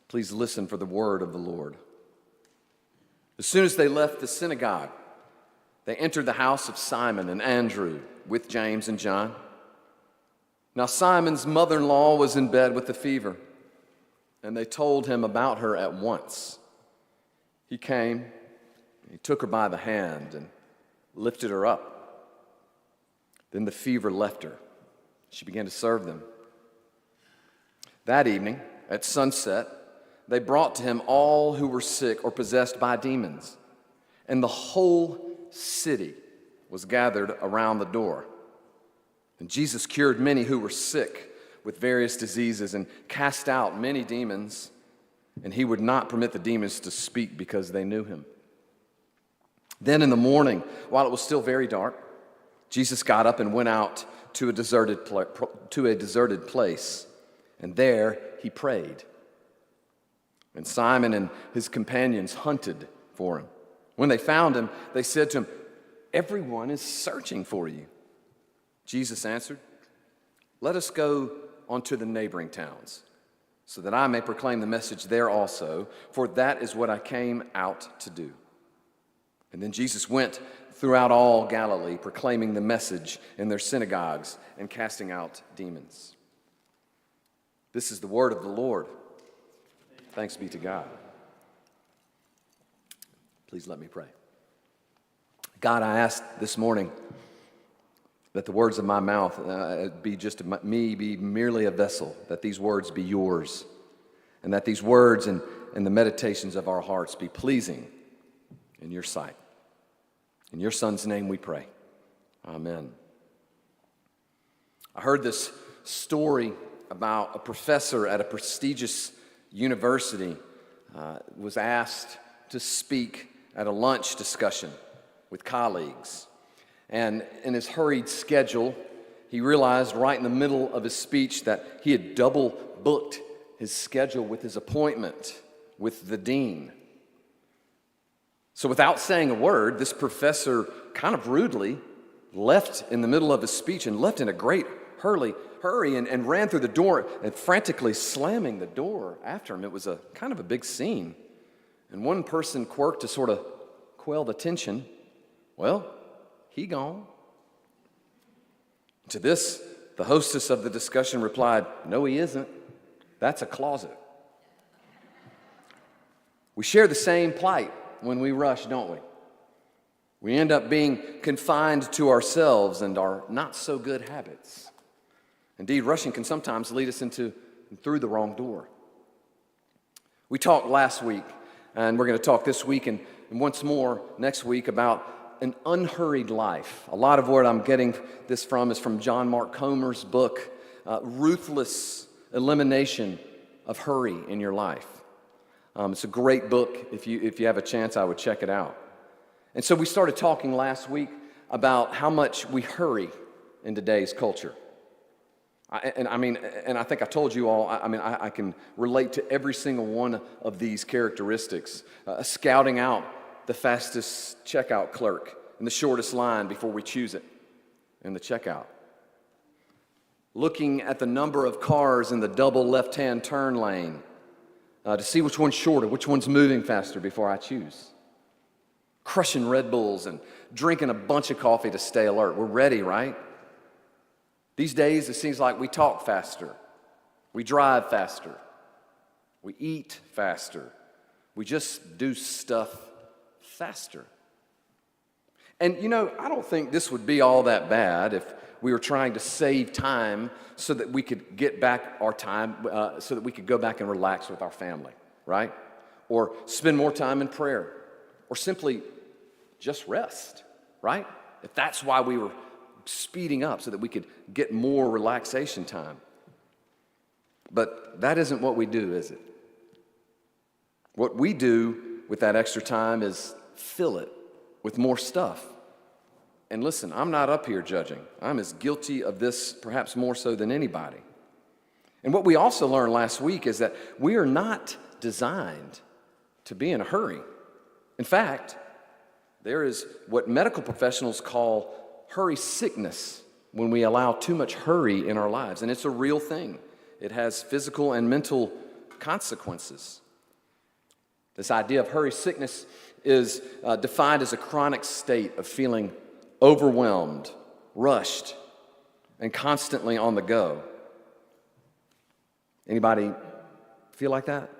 Please listen for the word of the Lord. As soon as they left the synagogue, they entered the house of Simon and Andrew with James and John. Now Simon's mother-in-law was in bed with a fever, and they told him about her at once. He came, he took her by the hand and lifted her up. Then the fever left her. She began to serve them. That evening, at sunset, they brought to him all who were sick or possessed by demons, and the whole city was gathered around the door. And Jesus cured many who were sick with various diseases and cast out many demons, and he would not permit the demons to speak because they knew him. Then in the morning, while it was still very dark, Jesus got up and went out to a deserted place, and there he prayed. And Simon and his companions hunted for him. When they found him, they said to him, "Everyone is searching for you." Jesus answered, "Let us go on to the neighboring towns, so that I may proclaim the message there also, for that is what I came out to do." And then Jesus went throughout all Galilee, proclaiming the message in their synagogues and casting out demons. This is the word of the Lord. Thanks be to God. Please let me pray. God, I ask this morning that the words of my mouth be just me, be merely a vessel, that these words be yours, and that these words and the meditations of our hearts be pleasing in your sight. In your Son's name we pray. Amen. I heard this story about a professor at a prestigious university was asked to speak at a lunch discussion with colleagues. And in his hurried schedule, he realized right in the middle of his speech that he had double booked his schedule with his appointment with the dean. So without saying a word, this professor kind of rudely left in the middle of his speech and left in a great hurry and ran through the door and frantically slamming the door after him. It was a kind of a big scene. And one person quirked to sort of quell the tension. "Well, he gone." To this, the hostess of the discussion replied, "No, he isn't. That's a closet." We share the same plight when we rush, don't we? We end up being confined to ourselves and our not so good habits. Indeed, rushing can sometimes lead us through the wrong door. We talked last week, and we're going to talk this week and once more next week about an unhurried life. A lot of what I'm getting this from is from John Mark Comer's book, Ruthless Elimination of Hurry in Your Life. It's a great book. If you have a chance, I would check it out. And so we started talking last week about how much we hurry in today's culture. And I think I told you all, I can relate to every single one of these characteristics. Scouting out the fastest checkout clerk in the shortest line before we choose it in the checkout. Looking at the number of cars in the double left-hand turn lane to see which one's shorter, which one's moving faster before I choose. Crushing Red Bulls and drinking a bunch of coffee to stay alert. We're ready, right? These days, it seems like we talk faster, we drive faster, we eat faster, we just do stuff faster. And I don't think this would be all that bad if we were trying to save time so that we could get back our time, so that we could go back and relax with our family, right? Or spend more time in prayer, or simply just rest, right? If that's why we were speeding up so that we could get more relaxation time. But that isn't what we do, is it? What we do with that extra time is fill it with more stuff. And listen, I'm not up here judging. I'm as guilty of this, perhaps more so than anybody. And what we also learned last week is that we are not designed to be in a hurry. In fact, there is what medical professionals call hurry sickness when we allow too much hurry in our lives. And it's a real thing. It has physical and mental consequences. This idea of hurry sickness is defined as a chronic state of feeling overwhelmed, rushed, and constantly on the go. Anybody feel like that?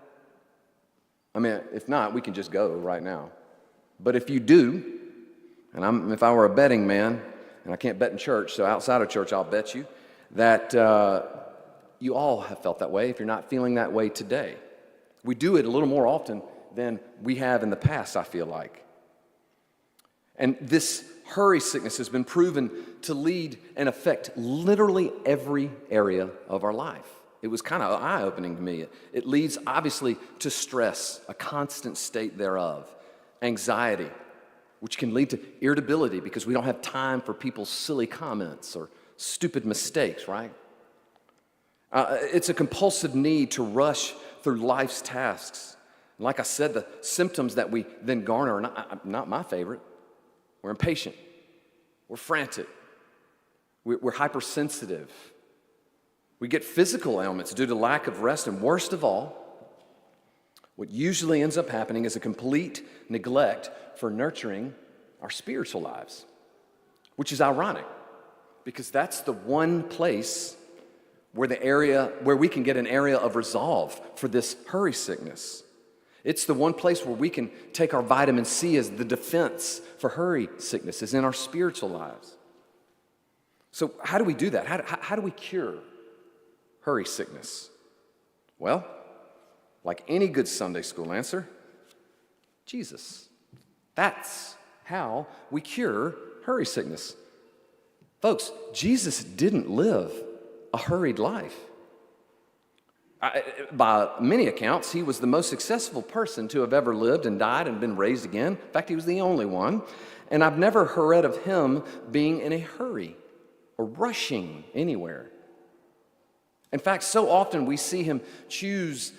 I mean, if not, we can just go right now. But if you do, and if I were a betting man, and I can't bet in church, so outside of church I'll bet you, that you all have felt that way if you're not feeling that way today. We do it a little more often than we have in the past, I feel like. And this hurry sickness has been proven to lead and affect literally every area of our life. It was kind of eye-opening to me. It leads, obviously, to stress, a constant state thereof, anxiety, which can lead to irritability because we don't have time for people's silly comments or stupid mistakes, right? It's a compulsive need to rush through life's tasks. Like I said, the symptoms that we then garner are not my favorite. We're impatient. We're frantic. We're hypersensitive. We get physical ailments due to lack of rest, and worst of all, what usually ends up happening is a complete neglect for nurturing our spiritual lives, which is ironic because that's the one place where we can get an area of resolve for this hurry sickness. It's the one place where we can take our vitamin C as the defense for hurry sickness, is in our spiritual lives. So how do we do that? How do we cure hurry sickness? Well, like any good Sunday school answer, Jesus. That's how we cure hurry sickness. Folks, Jesus didn't live a hurried life. By many accounts, he was the most successful person to have ever lived and died and been raised again. In fact, he was the only one. And I've never heard of him being in a hurry or rushing anywhere. In fact, so often we see him choose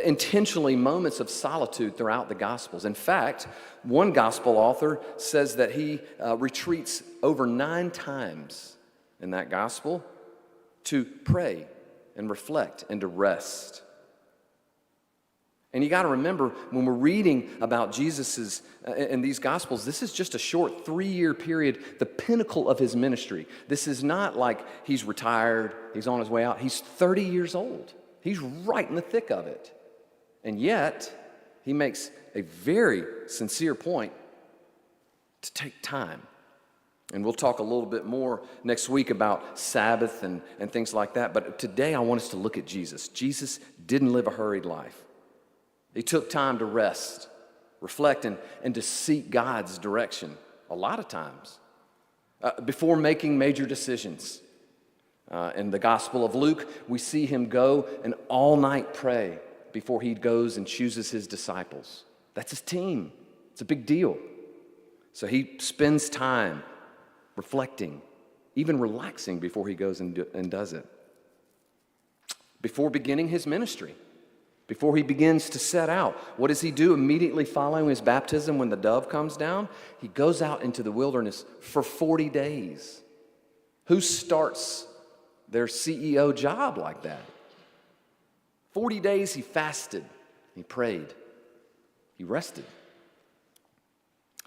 intentionally moments of solitude throughout the Gospels. In fact, one Gospel author says that he retreats over 9 times in that Gospel to pray and reflect and to rest. And you got to remember, when we're reading about Jesus's in these Gospels, this is just a short 3-year period, the pinnacle of his ministry. This is not like he's retired, he's on his way out. He's 30 years old. He's right in the thick of it. And yet, he makes a very sincere point to take time. And we'll talk a little bit more next week about Sabbath and things like that. But today I want us to look at Jesus. Jesus didn't live a hurried life. He took time to rest, reflect, and to seek God's direction a lot of times before making major decisions. In the Gospel of Luke, we see him go and all-night pray before he goes and chooses his disciples. That's his team. It's a big deal. So he spends time reflecting, even relaxing before he goes and does it. Before beginning his ministry, before he begins to set out, what does he do immediately following his baptism when the dove comes down? He goes out into the wilderness for 40 days. Who starts their CEO job like that? 40 days he fasted, he prayed, he rested.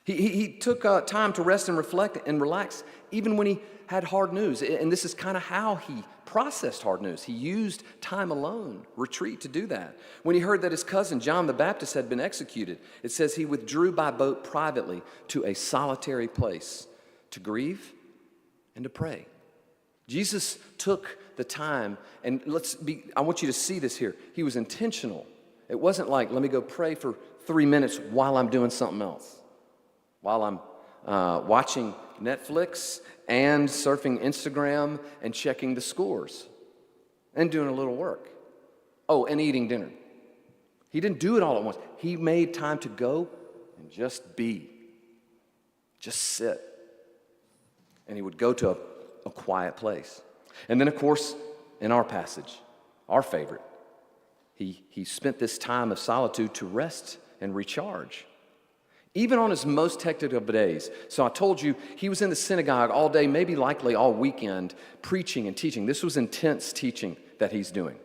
He took time to rest and reflect and relax even when he had hard news. And this is kind of how he processed hard news. He used time alone, retreat, to do that. When he heard that his cousin John the Baptist had been executed, it says he withdrew by boat privately to a solitary place to grieve and to pray. Jesus took the time, and I want you to see this here. He was intentional. It wasn't like, let me go pray for 3 minutes while I'm doing something else. While I'm watching Netflix and surfing Instagram and checking the scores and doing a little work. Oh, and eating dinner. He didn't do it all at once. He made time to go and just be. Just sit. And he would go to a quiet place. And then, of course, in our passage, our favorite, he spent this time of solitude to rest and recharge. Even on his most hectic of days. So I told you, he was in the synagogue all day, maybe likely all weekend, preaching and teaching. This was intense teaching that he's doing.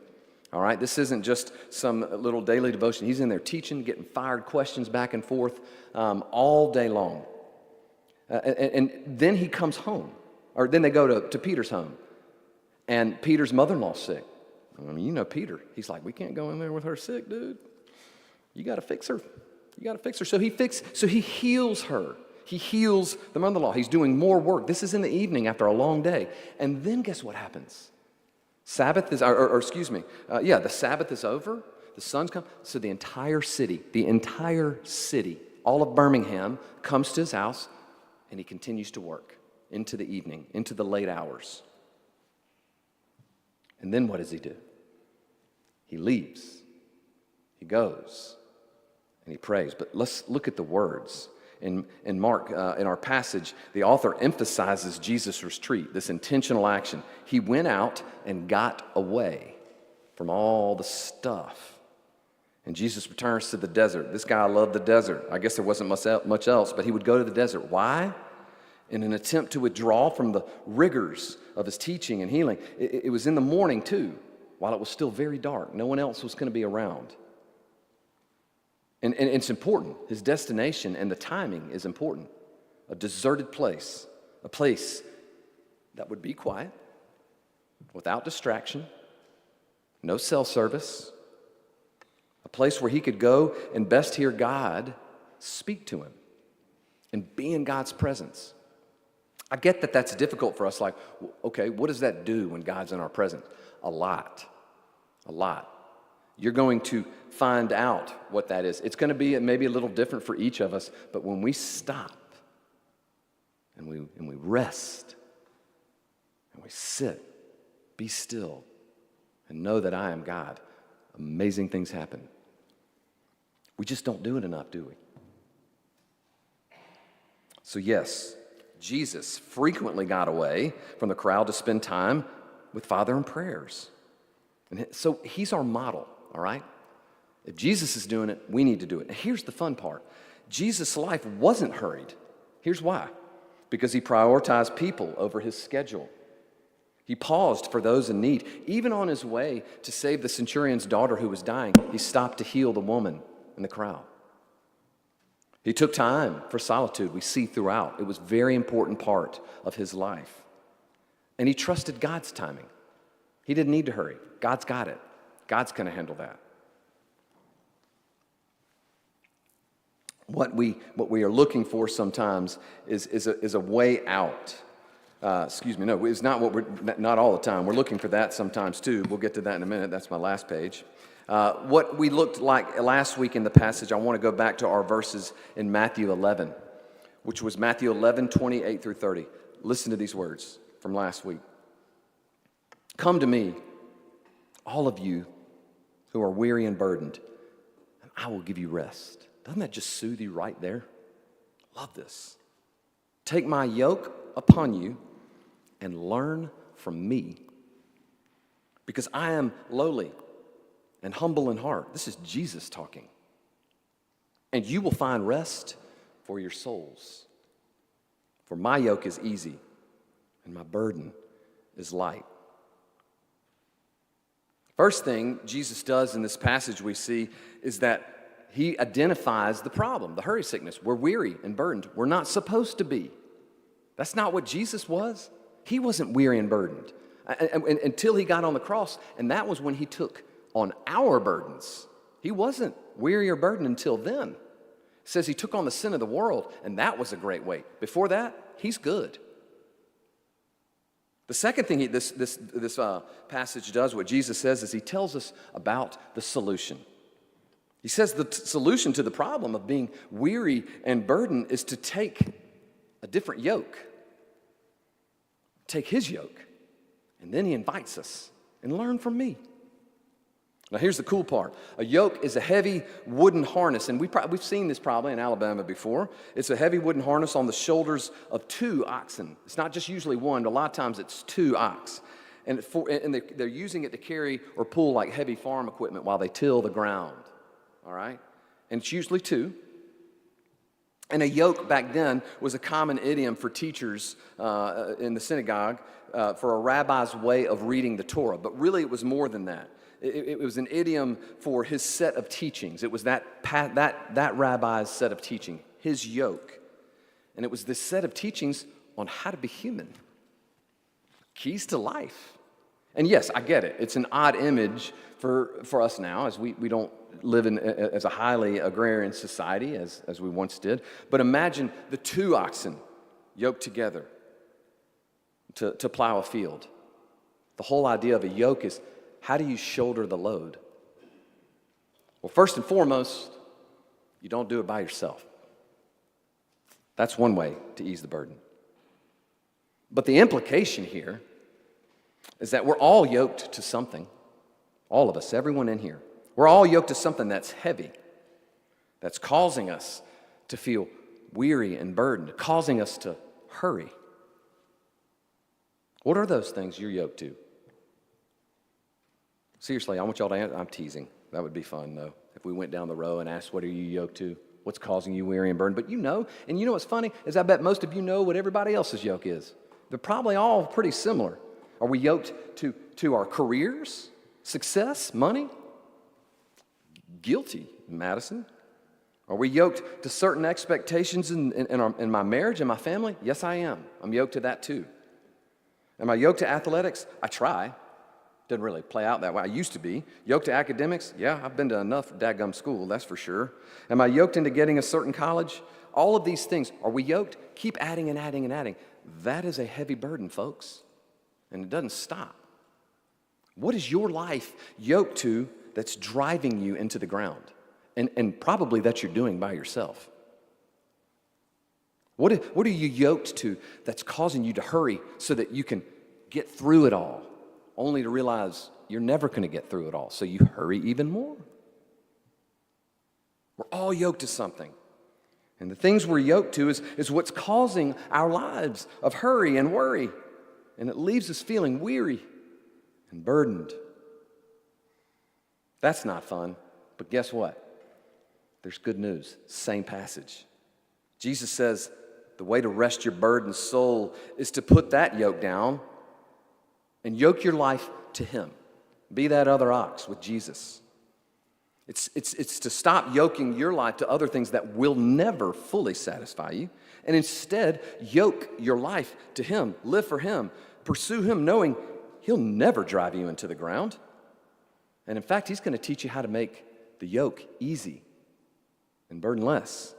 All right, this isn't just some little daily devotion. He's in there teaching, getting fired questions back and forth all day long. And then he comes home, or then they go to Peter's home, and Peter's mother-in-law's sick. I mean, you know Peter. He's like, we can't go in there with her sick, dude. You got to fix her. You got to fix her. So he heals her. He heals the mother-in-law. He's doing more work. This is in the evening after a long day. And then guess what happens? The Sabbath is over. The sun's come. So the entire city, all of Birmingham comes to his house, and he continues to work into the evening, into the late hours. And then what does he do? He leaves. He goes, and he prays. But let's look at the words. In Mark, in our passage, the author emphasizes Jesus' retreat, this intentional action. He went out and got away from all the stuff. And Jesus returns to the desert. This guy loved the desert. I guess there wasn't much else, but he would go to the desert. Why? In an attempt to withdraw from the rigors of his teaching and healing. It was in the morning, too, while it was still very dark. No one else was going to be around. And it's important. His destination and the timing is important. A deserted place, a place that would be quiet, without distraction, no cell service, a place where he could go and best hear God speak to him and be in God's presence. I get that that's difficult for us, like, okay, what does that do when God's in our presence? A lot. You're going to find out what that is. It's going to be maybe a little different for each of us, but when we stop and we rest and we sit, be still, and know that I am God, amazing things happen. We just don't do it enough, do we? So yes, Jesus frequently got away from the crowd to spend time with Father in prayers. And so he's our model. All right? If Jesus is doing it, we need to do it. And here's the fun part. Jesus' life wasn't hurried. Here's why. Because he prioritized people over his schedule. He paused for those in need. Even on his way to save the centurion's daughter who was dying, he stopped to heal the woman in the crowd. He took time for solitude, we see throughout. It was a very important part of his life. And he trusted God's timing. He didn't need to hurry. God's got it. God's going to handle that. What we are looking for sometimes is a way out. It's not all the time. We're looking for that sometimes too. We'll get to that in a minute. That's my last page. What we looked like last week in the passage, I want to go back to our verses in Matthew 11, which was Matthew 11, 28 through 30. Listen to these words from last week. Come to me, all of you who are weary and burdened, and I will give you rest. Doesn't that just soothe you right there? Love this. Take my yoke upon you and learn from me, because I am lowly and humble in heart. This is Jesus talking. And you will find rest for your souls. For my yoke is easy and my burden is light. First thing Jesus does in this passage we see is that he identifies the problem, the hurry sickness. We're weary and burdened. We're not supposed to be. That's not what Jesus was. He wasn't weary and burdened until he got on the cross, and that was when he took on our burdens. He wasn't weary or burdened until then. It says he took on the sin of the world, and that was a great weight. Before that, he's good. The second thing this passage does, what Jesus says, is he tells us about the solution. He says the solution to the problem of being weary and burdened is to take a different yoke. Take his yoke. And then he invites us, and learn from me. Now here's the cool part. A yoke is a heavy wooden harness, and we've seen this probably in Alabama before. It's a heavy wooden harness on the shoulders of two oxen. It's not just usually one, but a lot of times it's two ox. And they're using it to carry or pull like heavy farm equipment while they till the ground, all right? And it's usually two. And a yoke back then was a common idiom for teachers in the synagogue for a rabbi's way of reading the Torah. But really, it was more than that. It was an idiom for his set of teachings. It was that rabbi's set of teaching, his yoke. And it was this set of teachings on how to be human. Keys to life. And yes, I get it. It's an odd image for us now, as we don't live as a highly agrarian society as we once did. But imagine the two oxen yoked together to plow a field. The whole idea of a yoke is, how do you shoulder the load? Well, first and foremost, you don't do it by yourself. That's one way to ease the burden. But the implication here is that we're all yoked to something. All of us, everyone in here. We're all yoked to something that's heavy, that's causing us to feel weary and burdened, causing us to hurry. What are those things you're yoked to? Seriously, I want y'all to answer. I'm teasing. That would be fun, though, if we went down the row and asked, what are you yoked to? What's causing you weary and burdened? But you know, and you know what's funny is I bet most of you know what everybody else's yoke is. They're probably all pretty similar. Are we yoked to our careers, success, money? Guilty, Madison. Are we yoked to certain expectations in my marriage and my family? Yes, I am. I'm yoked to that too. Am I yoked to athletics? I try. Doesn't really play out that way. I used to be. Yoked to academics? Yeah, I've been to enough dadgum school, that's for sure. Am I yoked into getting a certain college? All of these things. Are we yoked? Keep adding and adding and adding. That is a heavy burden, folks. And it doesn't stop. What is your life yoked to that's driving you into the ground? And probably that you're doing by yourself. What are you yoked to that's causing you to hurry so that you can get through it all, only to realize you're never going to get through it all, so you hurry even more? We're all yoked to something. And the things we're yoked to is what's causing our lives of hurry and worry. And it leaves us feeling weary and burdened. That's not fun. But guess what? There's good news. Same passage. Jesus says the way to rest your burdened soul is to put that yoke down and yoke your life to Him. Be that other ox with Jesus. It's to stop yoking your life to other things that will never fully satisfy you, and instead yoke your life to Him. Live for Him. Pursue Him, knowing He'll never drive you into the ground. And in fact, He's going to teach you how to make the yoke easy and burdenless.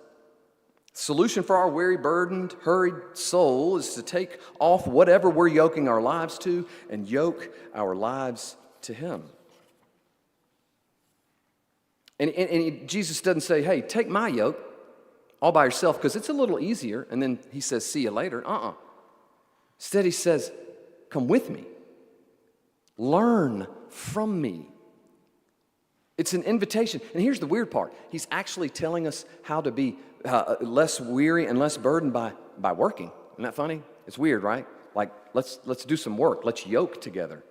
Solution for our weary, burdened, hurried soul is to take off whatever we're yoking our lives to and yoke our lives to Him. And Jesus doesn't say, hey, take my yoke all by yourself because it's a little easier. And then He says, see you later. Instead, He says, come with me. Learn from me. It's an invitation. And here's the weird part. He's actually telling us how to be less weary and less burdened by working. Isn't that funny? It's weird, right? Like, let's do some work. Let's yoke together.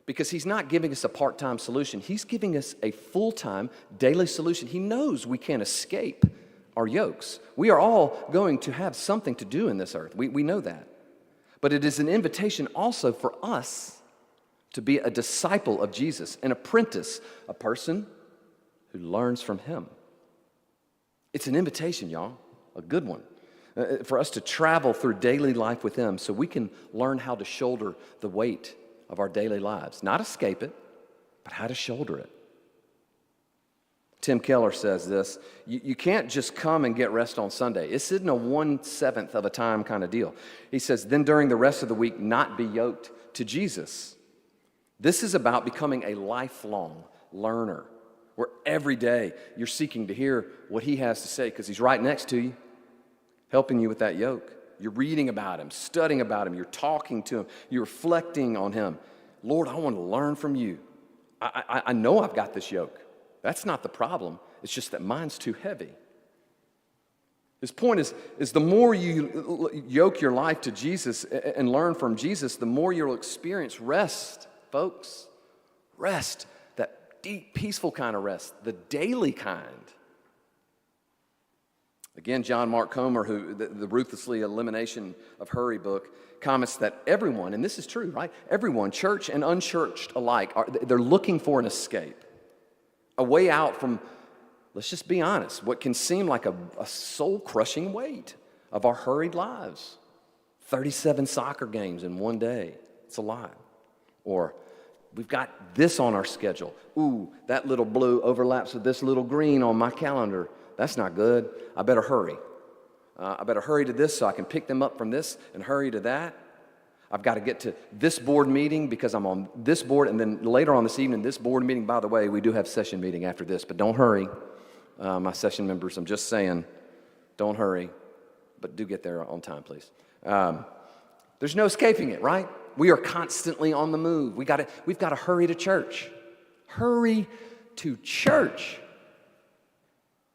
Because He's not giving us a part-time solution. He's giving us a full-time, daily solution. He knows we can't escape our yokes. We are all going to have something to do in this earth. We know that. But it is an invitation also for us to be a disciple of Jesus, an apprentice, a person who learns from Him. It's an invitation, y'all, a good one, for us to travel through daily life with Him so we can learn how to shoulder the weight of our daily lives. Not escape it, but how to shoulder it. Tim Keller says this, you can't just come and get rest on Sunday. This isn't a 1/7 of a time kind of deal. He says, then during the rest of the week, not be yoked to Jesus. This is about becoming a lifelong learner, where every day you're seeking to hear what He has to say because He's right next to you, helping you with that yoke. You're reading about Him, studying about Him, you're talking to Him, you're reflecting on Him. Lord, I want to learn from You. I know I've got this yoke. That's not the problem. It's just that mine's too heavy. His point is the more you yoke your life to Jesus and learn from Jesus, the more you'll experience rest, folks. Rest, that deep, peaceful kind of rest, the daily kind. Again, John Mark Comer, who the Ruthlessly Elimination of Hurry book, comments that everyone, and this is true, right? Everyone, church and unchurched alike, they're looking for an escape, a way out from, let's just be honest, what can seem like a soul-crushing weight of our hurried lives. 37 soccer games in one day. It's a lot. Or we've got this on our schedule. Ooh, that little blue overlaps with this little green on my calendar. That's not good. I better hurry. I better hurry to this so I can pick them up from this and hurry to that. I've got to get to this board meeting because I'm on this board, and then later on this evening, this board meeting. By the way, we do have session meeting after this, but don't hurry. My session members, I'm just saying, don't hurry, but do get there on time, please. There's no escaping it, right? We are constantly on the move. We've got to hurry to church. Hurry to church.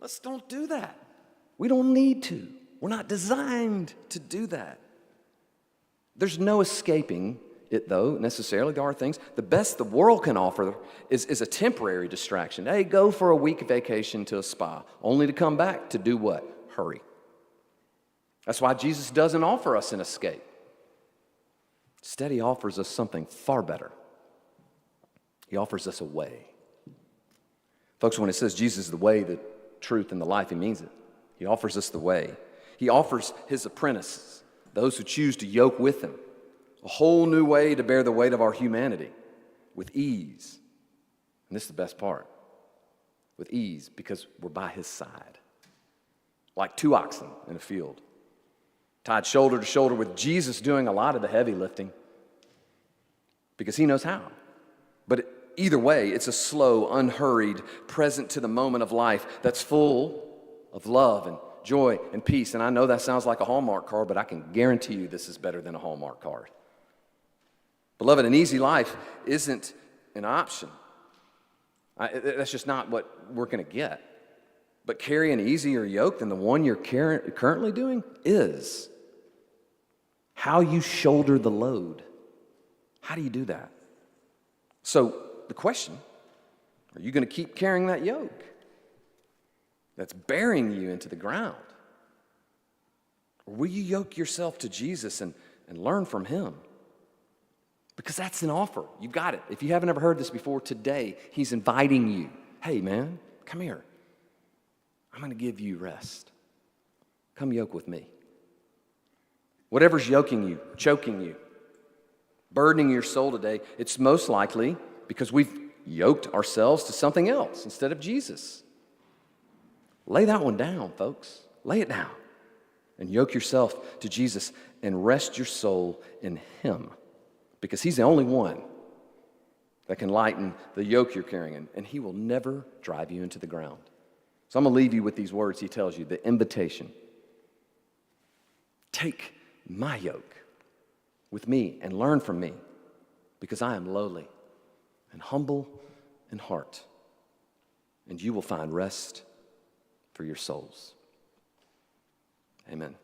Let's don't do that. We don't need to. We're not designed to do that. There's no escaping it, though, necessarily. There are things. The best the world can offer is a temporary distraction. Hey, go for a week vacation to a spa, only to come back to do what? Hurry. That's why Jesus doesn't offer us an escape. Instead, he offers us something far better. He offers us a way. Folks, when it says Jesus is the way, the truth, and the life, he means it. He offers us the way. He offers his apprentices, those who choose to yoke with him, a whole new way to bear the weight of our humanity with ease. And this is the best part. With ease, because we're by his side. Like two oxen in a field, tied shoulder to shoulder with Jesus doing a lot of the heavy lifting because he knows how. But either way, it's a slow, unhurried, present to the moment of life that's full of love and joy and peace. And I know that sounds like a Hallmark card, but I can guarantee you this is better than a Hallmark card. Beloved, an easy life isn't an option. That's just not what we're going to get. But carry an easier yoke than the one you're currently doing is how you shoulder the load. How do you do that? So the question, are you going to keep carrying that yoke that's bearing you into the ground? Or will you yoke yourself to Jesus and learn from him? Because that's an offer. You got it. If you haven't ever heard this before, today he's inviting you. Hey, man, come here. I'm going to give you rest. Come yoke with me. Whatever's yoking you, choking you, burdening your soul today, it's most likely because we've yoked ourselves to something else instead of Jesus. Lay that one down, folks. Lay it down and yoke yourself to Jesus and rest your soul in him because he's the only one that can lighten the yoke you're carrying, and he will never drive you into the ground. So I'm going to leave you with these words he tells you, the invitation. Take my yoke with me and learn from me because I am lowly and humble in heart, and you will find rest for your souls. Amen.